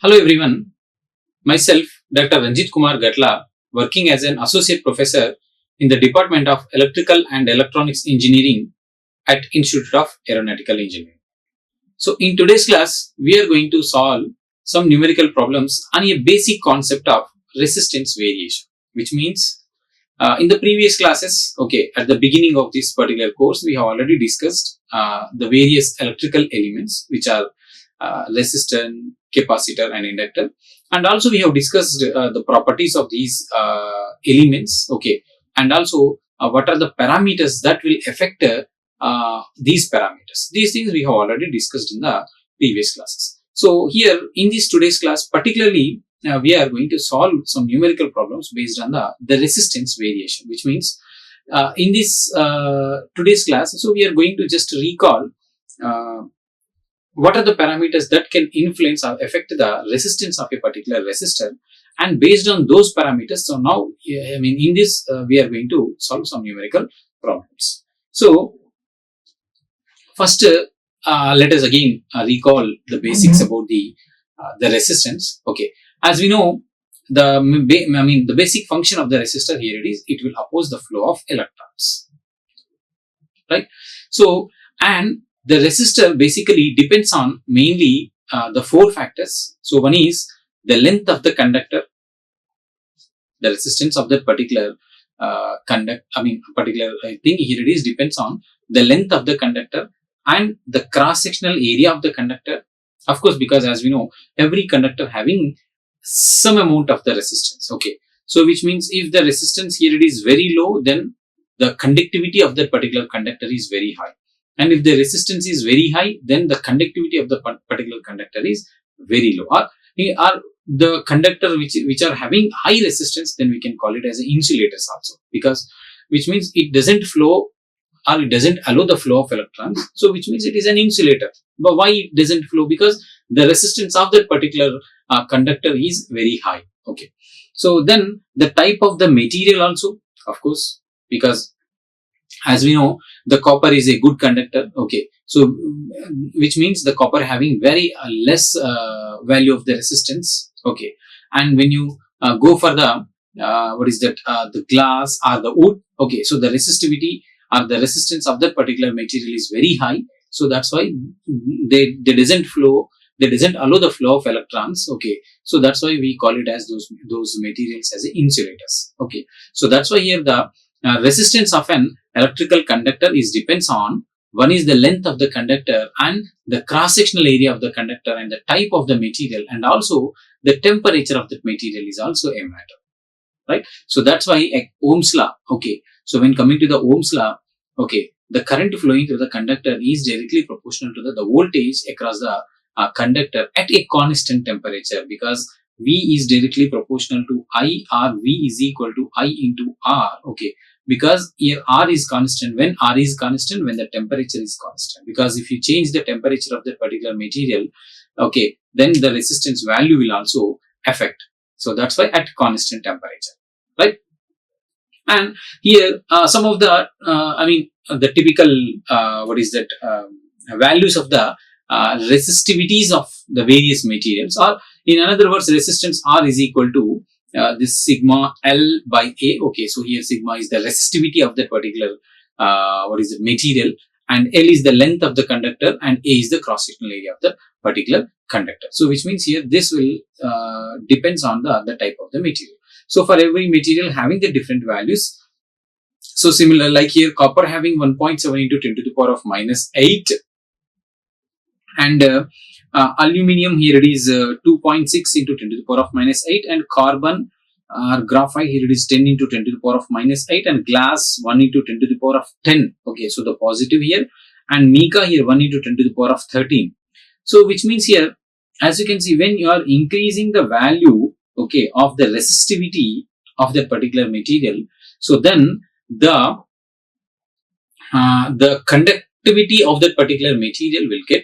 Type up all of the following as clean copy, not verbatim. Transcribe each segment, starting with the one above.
Hello everyone, myself Dr. Ranjith Kumar Gatla, working as an associate professor in the Department of Electrical and Electronics Engineering at Institute of Aeronautical Engineering. So in today's class, we are going to solve some numerical problems on a basic concept of resistance variation, which means in the previous classes, at the beginning of this particular course, we have already discussed the various electrical elements which are resistor, capacitor and inductor, and also we have discussed the properties of these elements, and also what are the parameters that will affect these parameters. These things we have already discussed in the previous classes. So here in this today's class particularly, we are going to solve some numerical problems based on the resistance variation, which means in this today's class, so we are going to just recall what are the parameters that can influence or affect the resistance of a particular resistor, and based on those parameters, so now in this we are going to solve some numerical problems. So first let us again recall the basics about the resistance. As we know, the basic function of the resistor here it will oppose the flow of electrons, right? So, and the resistor basically depends on mainly the four factors. So one is the length of the conductor, the resistance of that particular particular thing here depends on the length of the conductor and the cross-sectional area of the conductor. Of course, because as we know, every conductor having some amount of the resistance. So which means if the resistance here is very low, then the conductivity of that particular conductor is very high. And if the resistance is very high, then the conductivity of the particular conductor is very low. Or the conductor which are having high resistance, then we can call it as insulators also, because which means it doesn't flow or it doesn't allow the flow of electrons. So which means it is an insulator. But why it doesn't flow? Because the resistance of that particular conductor is very high. So then the type of the material also, of course, because as we know, the copper is a good conductor. So which means the copper having very less value of the resistance. And when you go for the the glass or the wood, so the resistivity or the resistance of that particular material is very high. So that's why they doesn't flow, they doesn't allow the flow of electrons. So that's why we call it as those materials as insulators. So that's why here the resistance of an electrical conductor depends on, one is the length of the conductor and the cross-sectional area of the conductor and the type of the material, and also the temperature of that material is also a matter, right? So that's why Ohm's law. So when coming to the Ohm's law, the current flowing through the conductor is directly proportional to the voltage across the conductor at a constant temperature, because V is directly proportional to I, or V is equal to I into R. Because here R is constant. When R is constant, when the temperature is constant. Because if you change the temperature of that particular material, then the resistance value will also affect. So that's why at constant temperature, right? And here some of the the typical values of the resistivities of the various materials, or in other words, resistance R is equal to this sigma L by A. So here sigma is the resistivity of that particular material, and L is the length of the conductor, and A is the cross-sectional area of the particular conductor. So which means here this will depends on the type of the material. So for every material having the different values. So similar, like here copper having 1.7 into 10 to the power of minus 8, and aluminium here it is 2.6 into 10 to the power of minus 8, and carbon or graphite here it is 10 into 10 to the power of minus 8, and glass 1 into 10 to the power of 10. So the positive here, and mica here 1 into 10 to the power of 13. So which means here, as you can see, when you are increasing the value of the resistivity of that particular material, so then the conductivity of that particular material will get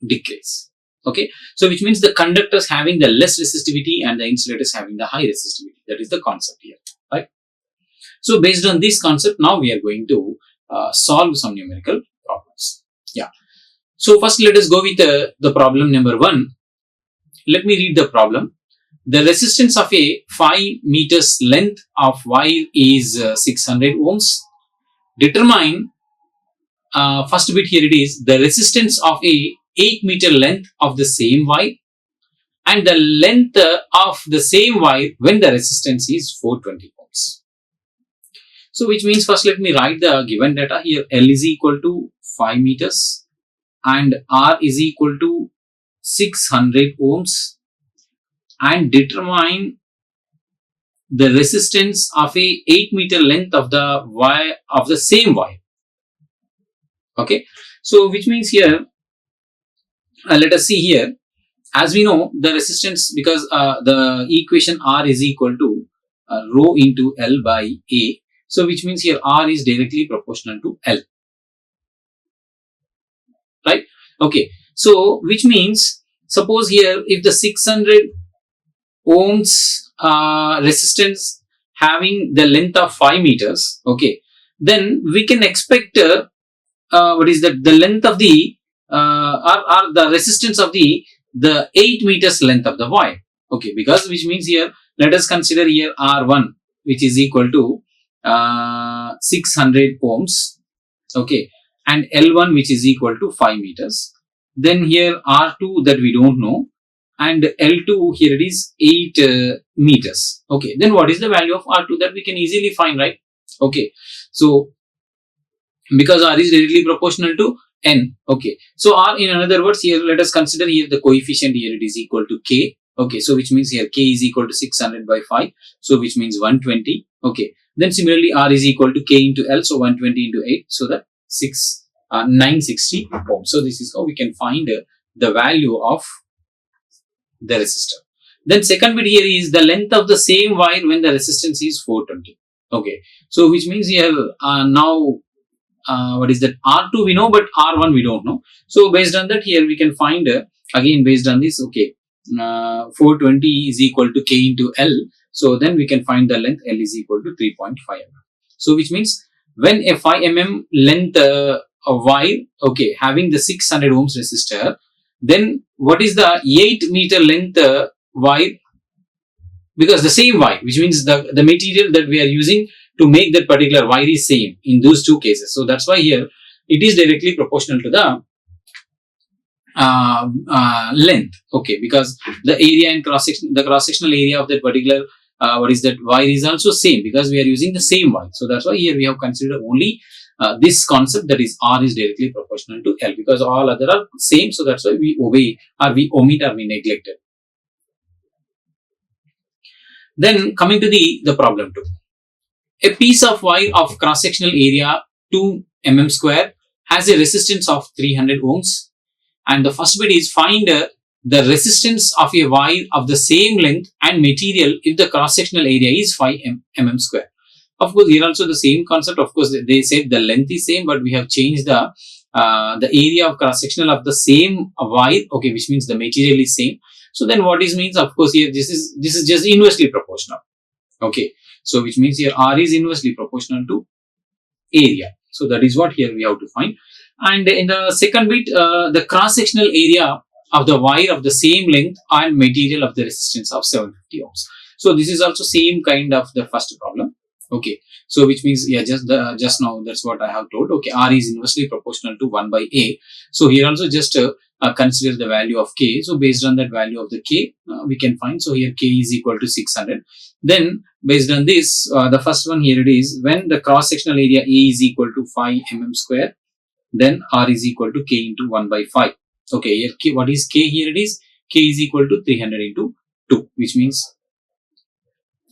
decrease. So which means the conductors having the less resistivity and the insulators having the high resistivity. That is the concept here, right? So based on this concept, now we are going to solve some numerical problems. So first let us go with the problem number 1. let me read the problem. The resistance of a 5 meters length of wire is 600 ohms. Determine, first bit here it is, the resistance of a 8-meter length of the same wire and the length of the same wire when the resistance is 420 ohms. So which means first let me write the given data here. L is equal to 5 meters and R is equal to 600 ohms, and determine the resistance of a 8-meter length of the wire of the same wire. Okay, so which means here, let us see here, as we know the resistance, because the equation R is equal to rho into L by A. So which means here R is directly proportional to L, right? Okay, so which means suppose here if the 600 ohms resistance having the length of 5 meters, okay, then we can expect what is that, the length of the or the resistance of the 8 meters length of the wire, okay, because which means here let us consider here R1 which is equal to 600 ohms, okay, and L1 which is equal to 5 meters. Then here R2 that we don't know, and L2 here it is 8 meters. Okay, then what is the value of R2? That we can easily find, right? Okay, so because R is directly proportional to N. Okay, so R, in another words, here let us consider here the coefficient here it is equal to K. Okay, so which means here K is equal to 600 by 5, so which means 120. Okay, then similarly R is equal to K into L, so 120 into 8, so that 960 ohms. So this is how we can find the value of the resistor. Then second bit here is the length of the same wire when the resistance is 420. Okay, so which means here now what is that, R2 we know but R1 we don't know. So based on that here we can find again based on this, okay, 420 is equal to K into L. So then we can find the length L is equal to 3.5 mm. So which means when a 5 mm length of wire, okay, having the 600 ohms resistor, then what is the 8 meter length wire, because the same wire, which means the material that we are using to make that particular wire is same in those two cases. So that's why here it is directly proportional to the length, okay, because the area and the cross-sectional area of that particular what is that wire is also same, because we are using the same wire. So that's why here we have considered only this concept, that is R is directly proportional to L, because all other are same. So that's why we obey, or we omit, or we neglect it. Then coming to the problem 2. A piece of wire of cross-sectional area 2 mm square has a resistance of 300 ohms. And the first bit is find the resistance of a wire of the same length and material if the cross-sectional area is 5 mm square. Of course, here also the same concept. Of course, they said the length is same, but we have changed the area of cross-sectional of the same wire, okay, which means the material is same. So then what is means, of course, here this is just inversely proportional. Okay, so which means here R is inversely proportional to area. So that is what here we have to find. And in the second bit, the cross-sectional area of the wire of the same length and material of the resistance of 750 ohms. So this is also same kind of the first problem. Okay, so which means, yeah, just now that's what I have told. Okay, R is inversely proportional to 1 by A. So here also just consider the value of K. So based on that value of the K, we can find. So here K is equal to 600. Then based on this, the first one here it is, when the cross-sectional area A is equal to 5 mm square, then R is equal to K into 1 by 5. Okay, here K, what is K here it is? K is equal to 300 into 2, which means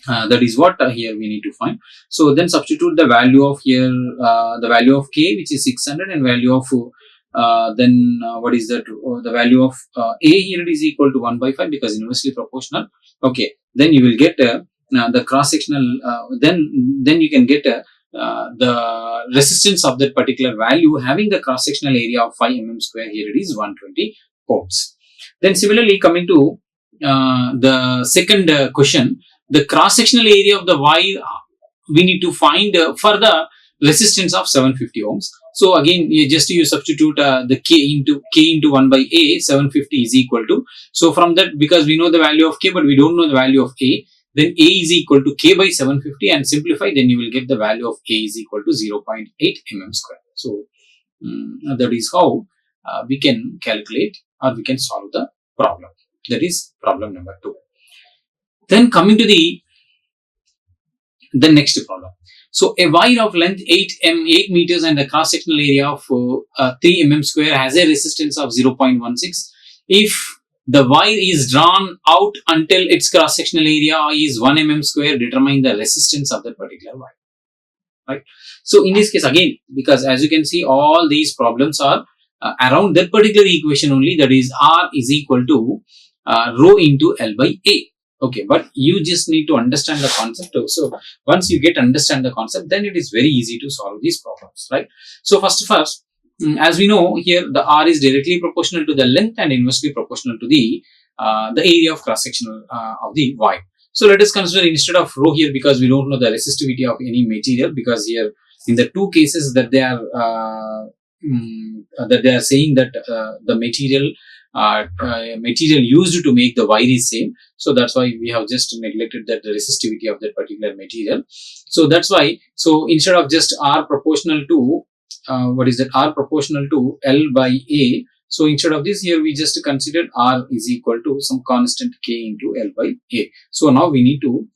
that is what here we need to find. So then substitute the value of here, the value of K, which is 600, and value of what is that? The value of A here it is equal to 1 by 5, because inversely proportional. Okay, then you will get the cross-sectional. Then you can get the resistance of that particular value having the cross-sectional area of 5 mm square. Here it is 120 ohms. Then similarly, coming to the second question, the cross-sectional area of the wire we need to find for the resistance of 750 ohms. So again, you substitute the k into 1 by a, 750 is equal to. So from that, because we know the value of k, but we don't know the value of a, then a is equal to k by 750, and simplify, then you will get the value of a is equal to 0.8 mm square. So that is how we can calculate or we can solve the problem. That is problem number 2. Then coming to the next problem. So a wire of length 8 meters and a cross sectional area of 3 mm square has a resistance of 0.16. If the wire is drawn out until its cross sectional area is 1 mm square, determine the resistance of that particular wire. Right. So in this case, again, because as you can see, all these problems are around that particular equation only, that is R is equal to rho into L by A. Okay, but you just need to understand the concept. So once you understand the concept, then it is very easy to solve these problems, right? So first, as we know here, the R is directly proportional to the length and inversely proportional to the area of cross section of the wire. So let us consider instead of rho here, because we don't know the resistivity of any material, because here in the two cases that they are saying that the material used to make the wire is same. So that's why we have just neglected that the resistivity of that particular material. So that's why, so instead of just R proportional to R proportional to L by A. So instead of this, here we just considered R is equal to some constant k into L by A. So now we need to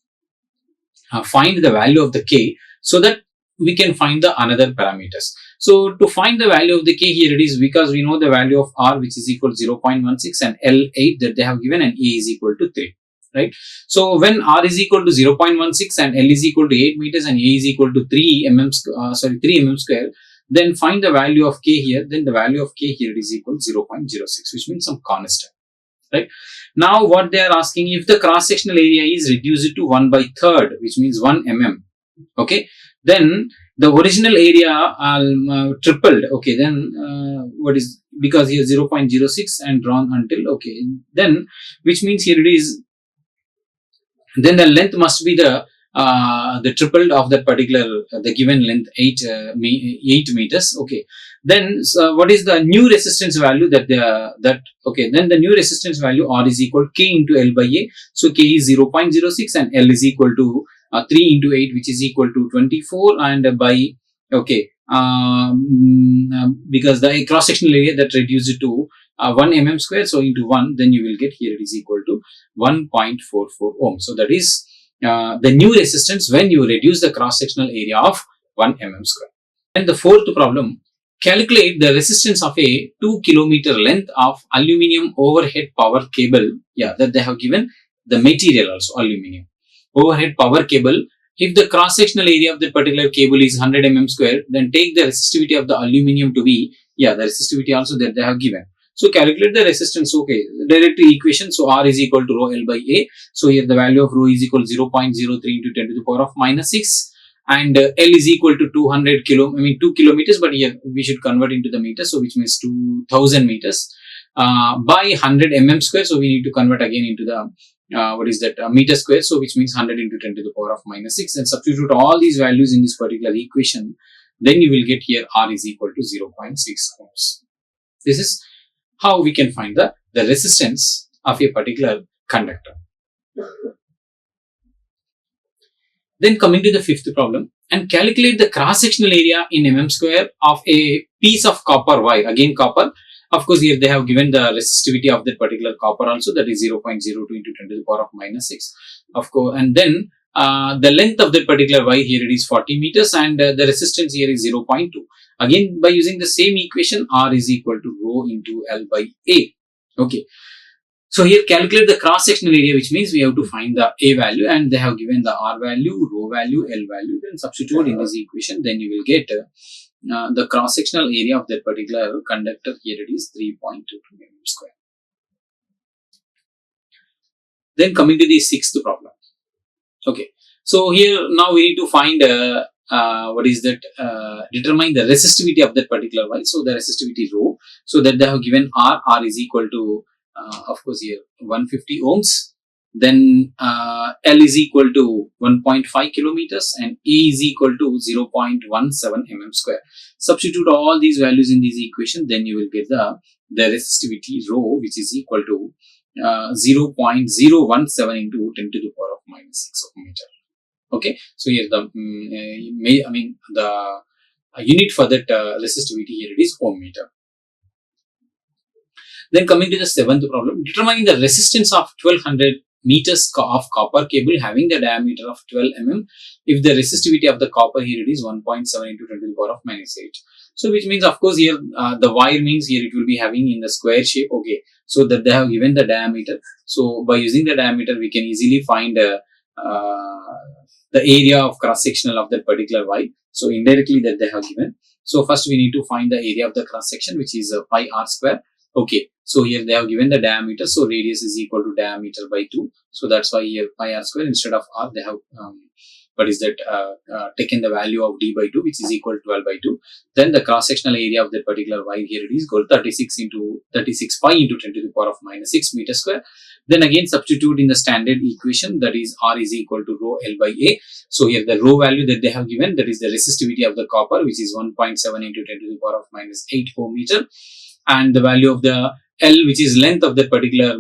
find the value of the k, so that we can find the another parameters. So to find the value of the k, here it is, because we know the value of R, which is equal to 0.16, and L 8 that they have given, and A is equal to 3. Right. So when R is equal to 0.16 and L is equal to 8 meters and A is equal to 3 mm square, then find the value of k here. Then the value of k here is equal to 0.06, which means some constant. Right. Now what they are asking, if the cross sectional area is reduced to 1 by 3rd, which means 1 mm. Okay. Then the original area tripled. Okay. Then what is, because here 0.06 and drawn until, okay. Then which means here it is, then the length must be the tripled of that particular the given length 8 meters. Okay. Then what is the new resistance value okay, then the new resistance value R is equal to k into L by A. So k is 0.06 and L is equal to 3 into 8, which is equal to 24, and by, okay, because the cross sectional area that reduced to 1 mm square, so into 1, then you will get here it is equal to 1.44 ohm. So that is the new resistance when you reduce the cross sectional area of 1 mm square. And the fourth problem, calculate the resistance of a 2 kilometer length of aluminium overhead power cable. Yeah, that they have given the material also, aluminium overhead power cable. If the cross sectional area of the particular cable is 100 mm square, then take the resistivity of the aluminium to be, yeah, the resistivity also that they have given. So calculate the resistance. Okay, directly equation. So R is equal to rho L by A. So here the value of rho is equal to 0.03 into 10 to the power of minus 6, and L is equal to 2 kilometers, but here we should convert into the meters. So which means 2000 meters by 100 mm square. So we need to convert again into the meter square. So which means 100 into 10 to the power of minus 6, and substitute all these values in this particular equation. Then you will get here R is equal to 0.6 ohms. This is how we can find the resistance of a particular conductor. Then coming to the fifth problem, and calculate the cross sectional area in mm square of a piece of copper wire. Again copper. Of course, here they have given the resistivity of that particular copper also, that is 0.02 into 10 to the power of minus 6. Of course, and then the length of that particular wire here it is 40 meters, and the resistance here is 0.2. Again, by using the same equation, R is equal to rho into L by A. Okay. So here calculate the cross sectional area, which means we have to find the A value, and they have given the R value, rho value, L value. Then substitute in this equation, then you will get the cross sectional area of that particular conductor. Here it is 3.22 mm square. Then coming to the sixth problem. Okay. So here now we need to find determine the resistivity of that particular wire. So the resistivity rho. So that they have given R is equal to of course here 150 ohms. then L is equal to 1.5 kilometers and A is equal to 0.17 mm square. Substitute all these values in this equation, then you will get the resistivity rho, which is equal to 0.017 into 10 to the power of minus 6 of meter. Okay, so here the the unit for that resistivity here it is ohm meter. Then coming to the seventh problem, determining the resistance of 1200 meters of copper cable having the diameter of 12 mm if the resistivity of the copper here it is 1.7 into 10 to the power of minus 8. So which means of course here the wire means here it will be having in the square shape. Okay, so that they have given the diameter. So by using the diameter we can easily find the area of cross sectional of that particular wire. So indirectly that they have given. So first we need to find the area of the cross section, which is pi r square. Okay, so here they have given the diameter, so radius is equal to diameter by 2. So that's why here pi r square instead of r they have taken the value of d by 2, which is equal to 12 by 2. Then the cross sectional area of that particular wire here it is equal to 36 pi into 10 to the power of minus 6 meter square. Then again substitute in the standard equation, that is r is equal to rho L by A. So here the rho value that they have given, that is the resistivity of the copper, which is 1.7 into 10 to the power of minus 8 ohm meter, and the value of the L, which is length of that particular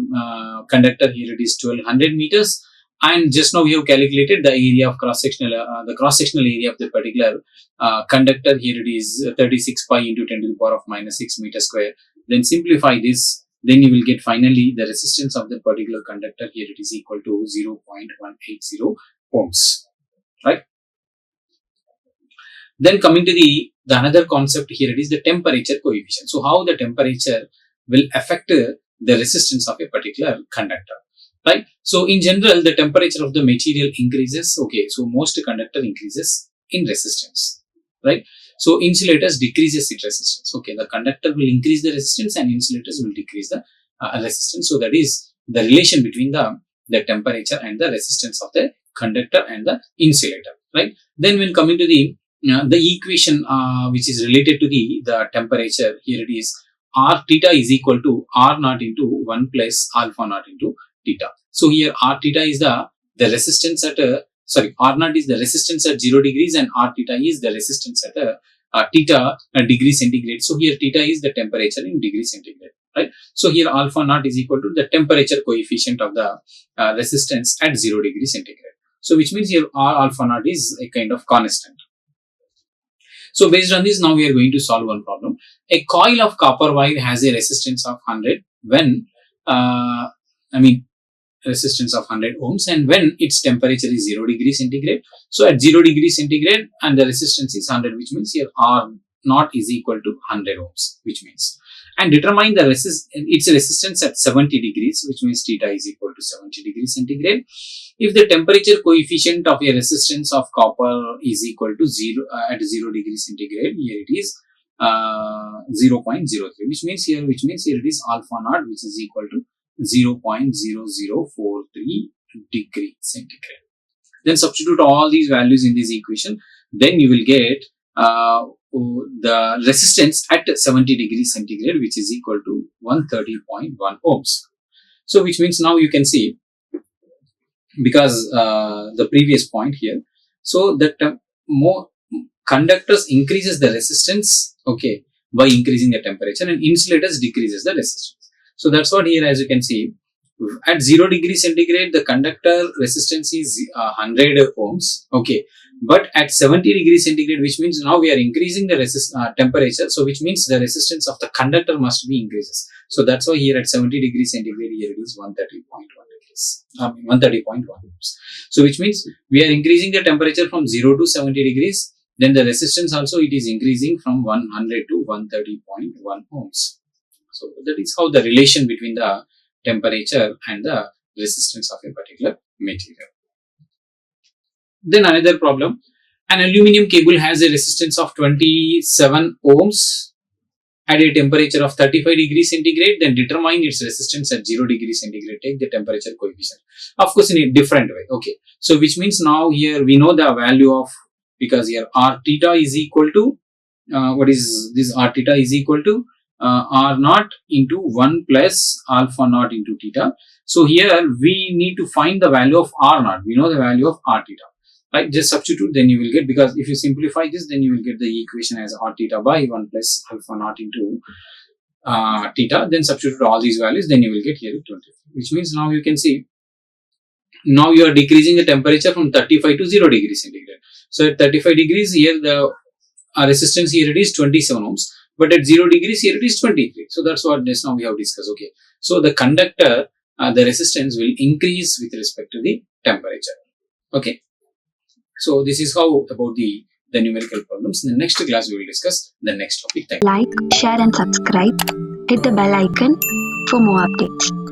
conductor here it is 1200 meters. And just now we have calculated the area of cross sectional area of the particular conductor here it is 36 pi into 10 to the power of minus 6 meter square. Then simplify this, then you will get finally the resistance of the particular conductor here it is equal to 0.180 ohms, right? Then coming to the another concept here, it is the temperature coefficient. So how the temperature will affect the resistance of a particular conductor, right? So in general, the temperature of the material increases. Okay, so most conductor increases in resistance, right? So insulators decreases its resistance. Okay, the conductor will increase the resistance and insulators will decrease the resistance. So that is the relation between the temperature and the resistance of the conductor and the insulator, right? Then when coming to the equation which is related to the temperature, here it is r theta is equal to r naught into 1 plus alpha naught into theta. So here r theta is the resistance at r naught is the resistance at 0 degrees and r theta is the resistance at theta degree centigrade. So here theta is the temperature in degree centigrade, right? So here alpha naught is equal to the temperature coefficient of the resistance at 0 degree centigrade. So which means here r alpha naught is a kind of constant. So based on this, now we are going to solve one problem. A coil of copper wire has a resistance of 100 when, resistance of 100 ohms, and when its temperature is 0 degree centigrade. So at 0 degree centigrade and the resistance is 100, which means here R naught is equal to 100 ohms, which means, and determine the its resistance at 70 degrees, which means theta is equal to 70 degrees centigrade. If the temperature coefficient of a resistance of copper is equal to 0 at 0 degree centigrade, here it is 0.03, which means here it is alpha naught, which is equal to 0.0043 degree centigrade. Then substitute all these values in this equation, then you will get the resistance at 70 degrees centigrade, which is equal to 130.1 ohms. So which means now you can see, because the previous point here, so that more conductors increases the resistance, okay, by increasing the temperature, and insulators decreases the resistance. So that's what here, as you can see, at 0 degree centigrade the conductor resistance is 100 ohms, okay, but at 70 degrees centigrade, which means now we are increasing the temperature, so which means the resistance of the conductor must be increases. So that's why here at 70 degrees centigrade, here it is 130.1 ohms. So which means we are increasing the temperature from 0 to 70 degrees, then the resistance also it is increasing from 100 to 130.1 ohms. So that is how the relation between the temperature and the resistance of a particular material. Then another problem, an aluminum cable has a resistance of 27 ohms at a temperature of 35 degrees centigrade, then determine its resistance at 0 degrees centigrade, take the temperature coefficient. Of course in a different way, okay. So which means now here we know the value of, because here r theta is equal to, what is this r theta is equal to r naught into 1 plus alpha naught into theta. So here we need to find the value of r naught. We know the value of r theta, right? Just substitute, then you will get, because if you simplify this, then you will get the equation as r theta by 1 plus alpha naught into theta. Then substitute all these values, then you will get here 23, which means now you can see, now you are decreasing the temperature from 35 to 0 degrees centigrade. So at 35 degrees here, the resistance here it is 27 ohms, but at 0 degrees here it is 23. So that's what just now we have discussed. Okay, so the conductor, the resistance will increase with respect to the temperature. Okay, so this is how about the numerical problems. In the next class we will discuss the next topic. Thank you. Like, share and subscribe. Hit the bell icon for more updates.